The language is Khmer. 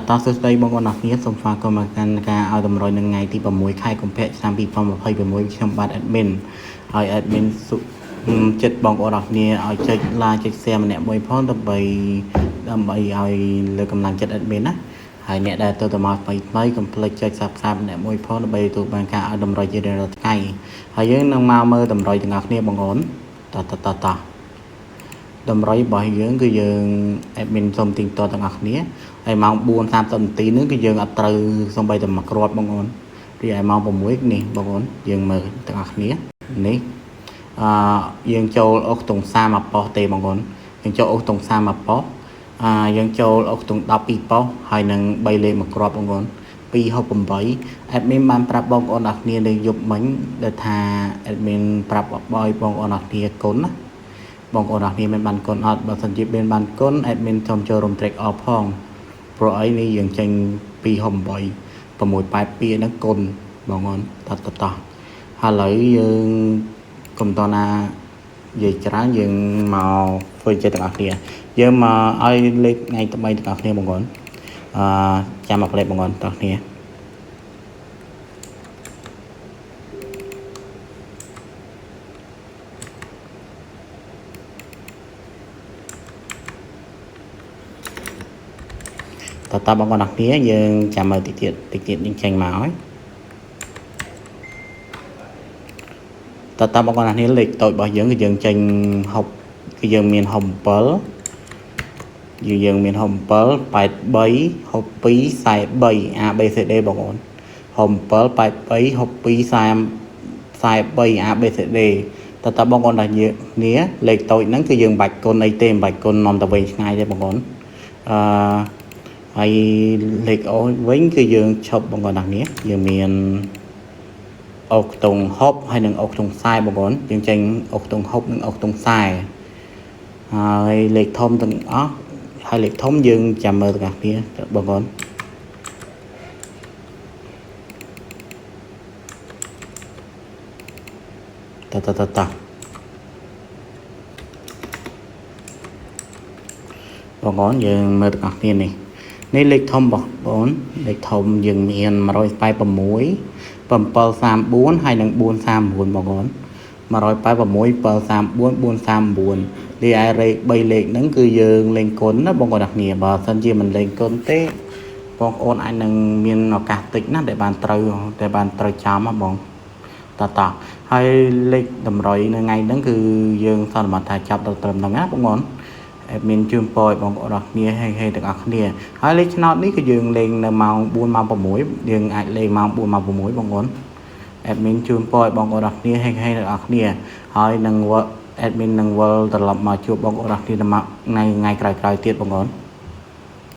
តសួស្តីបងប្អូនអរគ្នាសូមស្វាគមន៍មកកាន់ការឲ្យតម្រុយនៅថ្ងៃទី6ខែកុម្ភៈឆ្នាំ2026ខ្ញុំបាទ admin ហើយ admin ចិត្តបងប្អូនអរគ្នាឲ្យចុច like ចុច share ម្នាក់មួយផងដើម្បីឲ្យលើកកម្លាំងចិត្ត admin ណាហើយអ្នកដែលទៅមកថ្មីកុំភ្លេចចុច subscribe ម្នាក់មួយផងដើម្បីទទួលបានការឲ្យតម្រុយជារៀងរាល់ថ្ងៃហើយយើងនឹងមកមើលតម្រុយទាំងអស់គ្នាបងប្អូនតតម្រុយរបស់យើងគឺយើង admin សូមទីងតទាំងអស់គ្នាហើយម៉ោង 4:30 នាទីហ្នឹងគឺយើងអត់ត្រូវសំបីតែមួយគ្រាប់បងប្អូនរីឯម៉ោង 6 នេះបងប្អូនយើងមើលទាំងអស់គ្នានេះយើងចូលអុកតុង30ប៉ោះទេបងប្អូនយើងចូលអុកតុង30ប៉ោះយើងចូលអុកតុង12ប៉ោះហើយនឹង3លេខមួយគ្រាប់បងប្អូន268 admin បានប្រាប់បងប្អូនអរគ្នានៅយប់មិញដែលថា admin ប្រាប់បងប្អូនអរគ្នាគុណណាបងប្អូនអរគ្នាមានបានកូនអត់បើសិនជាមានបានកូន admin ចូលរួម track off ផងព្រោះអីនេះយើងចេញ268 682ហ្នឹងគុណបងប្អូនតហើយឥឡូវយើងកុំតណានិយាយច្រើនយើងមកធ្វើជាទាំងអស់គ្នាយើងមកឲ្យលេខថ្ងៃថ្មីទាំងអស់គ្នាបងប្អូនចាំមកលេខបងប្អូនទាំងអស់គ្នាតបងប្អូនអរគ្នាយើងចាំមើលតិចទៀតយើងចេញមកហើយតបងប្អូនអរគ្នាលេខតូចរបស់យើងគឺយើងចេញ60គឺយើងមាន67យើងមាន67 83 62 43 ABCD បងប្អូន67 83 62 43 ABCD តបងប្អូនដែលគ្នាលេខតូចហ្នឹងគឺយើងបាច់គុណអីទេមិនបាច់គុណនាំទៅវិញឆ្ងាយទេបងប្អូនហើយលេខអូវិញគឺយើងឈប់បងប្អូនទាំងនេះយើងមានអុកតុង60ហើយនិងអុកតុង40បងប្អូនយើងចេញអុកតុង60និងអុកតុង40ហើយលេខធំទាំងអស់ហើយលេខធំយើងចាំមើលទាំងអស់គ្នាបងប្អូនតបងប្អូនយើងមើលទាំងអស់គ្នានេះលេខធំបងប្អូនលេខធំយើងមាន186 734ហើយនិង439បងប្អូន186 734 439លេខឯលេខ3លេខហ្នឹងគឺយើងលេងគុណណាបងប្អូនអ្នកគ្នាបើសិនជាមិនលេងគុណទេបងប្អូនអាចនឹងមានឱកាសតិចណាស់ដែលបានត្រូវចាំបងតហើយលេខតម្រុយនៅថ្ងៃហ្នឹងគឺយើងសន្មតថាចាប់ដល់ត្រឹមហ្នឹងណាបងប្អូនមានជូនពរឲ្យបងប្អូនអរគ្នាហេទាំងអស់គ្នាហើយលេខឆ្នោតនេះគឺយើងលេងនៅម៉ោង 4 ម៉ោង 6យើងអាចលេងម៉ោង 4 ម៉ោង 6បងប្អូន admin ជូនពរឲ្យបងប្អូនអរគ្នាហេទាំងអស់គ្នាហើយនឹង admin នឹងវិលត្រឡប់មកជួបបងប្អូនអរគ្នាថ្ងៃក្រោយៗទៀតបងប្អូន